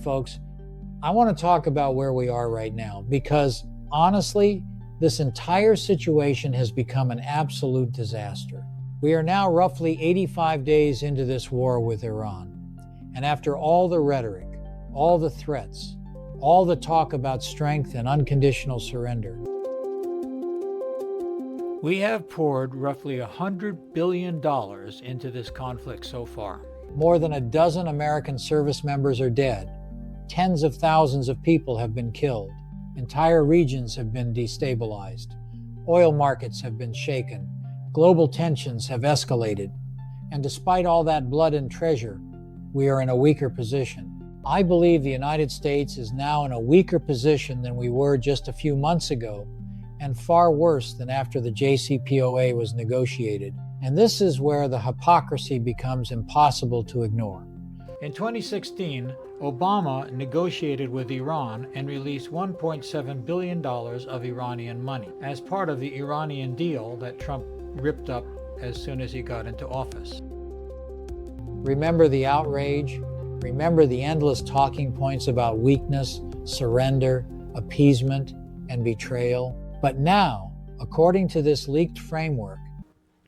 Folks, I want to talk about where we are right now because honestly, this entire situation has become an absolute disaster. We are now roughly 85 days into this war with Iran. And after all the rhetoric, all the threats, all the talk about strength and unconditional surrender, we have poured roughly $100 billion into this conflict so far. More than a dozen American service members are dead. Tens of thousands of people have been killed. Entire regions have been destabilized. Oil markets have been shaken. Global tensions have escalated. And despite all that blood and treasure, we are in a weaker position. I believe the United States is now in a weaker position than we were just a few months ago, and far worse than after the JCPOA was negotiated. And this is where the hypocrisy becomes impossible to ignore. In 2016, Obama negotiated with Iran and released $1.7 billion of Iranian money as part of the Iranian deal that Trump ripped up as soon as he got into office. Remember the outrage? Remember the endless talking points about weakness, surrender, appeasement, and betrayal? But now, according to this leaked framework,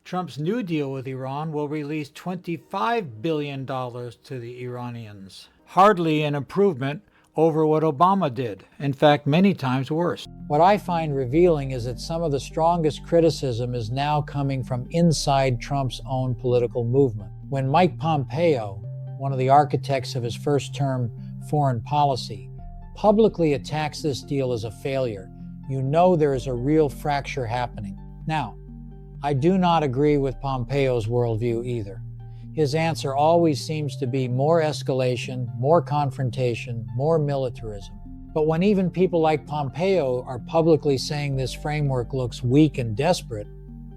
Trump's new deal with Iran will release $25 billion to the Iranians. Hardly an improvement over what Obama did. In fact, many times worse. What I find revealing is that some of the strongest criticism is now coming from inside Trump's own political movement. When Mike Pompeo, one of the architects of his first-term foreign policy, publicly attacks this deal as a failure, you know there is a real fracture happening. Now, I do not agree with Pompeo's worldview either. His answer always seems to be more escalation, more confrontation, more militarism. But when even people like Pompeo are publicly saying this framework looks weak and desperate,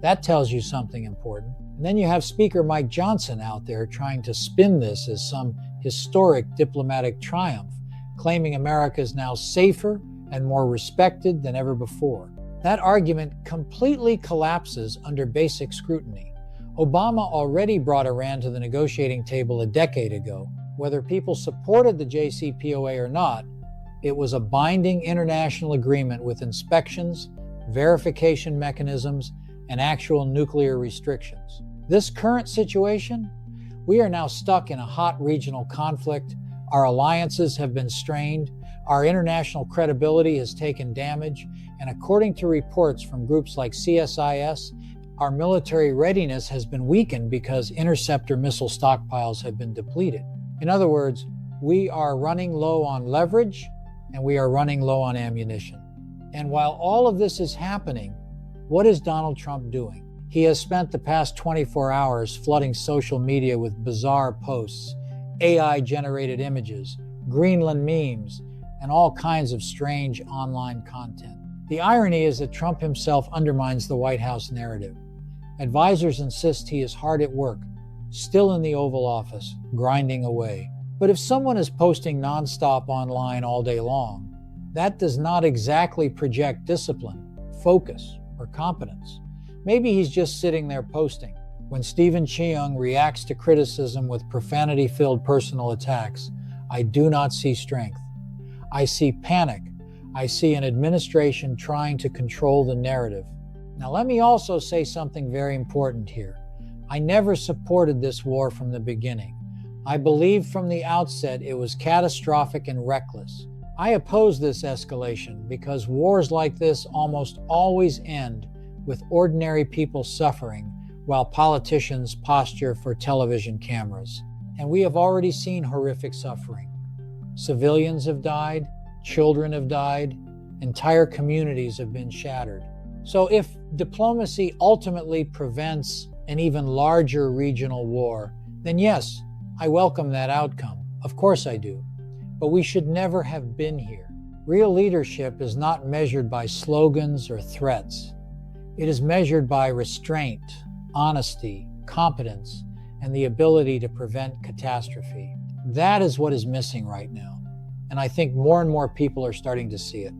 that tells you something important. And then you have Speaker Mike Johnson out there trying to spin this as some historic diplomatic triumph, claiming America is now safer and more respected than ever before. That argument completely collapses under basic scrutiny. Obama already brought Iran to the negotiating table a decade ago. Whether people supported the JCPOA or not, it was a binding international agreement with inspections, verification mechanisms, and actual nuclear restrictions. This current situation, we are now stuck in a hot regional conflict. Our alliances have been strained. Our international credibility has taken damage, and according to reports from groups like CSIS, our military readiness has been weakened because interceptor missile stockpiles have been depleted. In other words, we are running low on leverage and we are running low on ammunition. And while all of this is happening, what is Donald Trump doing? He has spent the past 24 hours flooding social media with bizarre posts, AI-generated images, Greenland memes, and all kinds of strange online content. The irony is that Trump himself undermines the White House narrative. Advisors insist he is hard at work, still in the Oval Office, grinding away. But if someone is posting nonstop online all day long, that does not exactly project discipline, focus, or competence. Maybe he's just sitting there posting. When Stephen Cheung reacts to criticism with profanity-filled personal attacks, I do not see strength. I see panic. I see an administration trying to control the narrative. Now, let me also say something very important here. I never supported this war from the beginning. I believed from the outset it was catastrophic and reckless. I oppose this escalation because wars like this almost always end with ordinary people suffering while politicians posture for television cameras. And we have already seen horrific suffering. Civilians have died, children have died, entire communities have been shattered. So if diplomacy ultimately prevents an even larger regional war, then yes, I welcome that outcome. Of course I do. But we should never have been here. Real leadership is not measured by slogans or threats. It is measured by restraint, honesty, competence, and the ability to prevent catastrophe. That is what is missing right now. And I think more and more people are starting to see it.